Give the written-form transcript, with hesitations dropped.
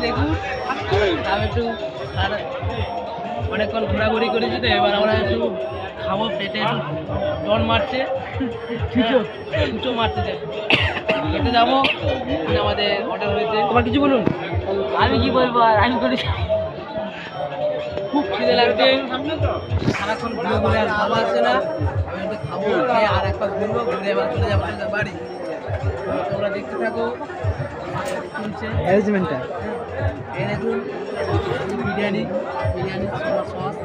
দেখুন আমি একটু অনেকক্ষণ ঘোরাঘুরি করেছি, তো এবার আমরা একটু খাবো, পেটে একটু ডন মারছে, ছুঁচো মারছে, খেতে যাবো। আমাদের অর্ডার হয়েছে। তোমার কিছু বলুন। আমি কি বলবো, আর আমি করেছি, খুব খিদে লাগছে, সারাক্ষণ ঘুরে ঘুরে আর ভালো আসছে না। আমি একটু খাবো, খেয়ে আর একবার ঘুরবো, ঘুরে এবার চলে যাবো বাড়ি। তোমরা দেখতে থাকো অ্যারেঞ্জমেন্টটা। এই দেখুন বিরিয়ানি, সস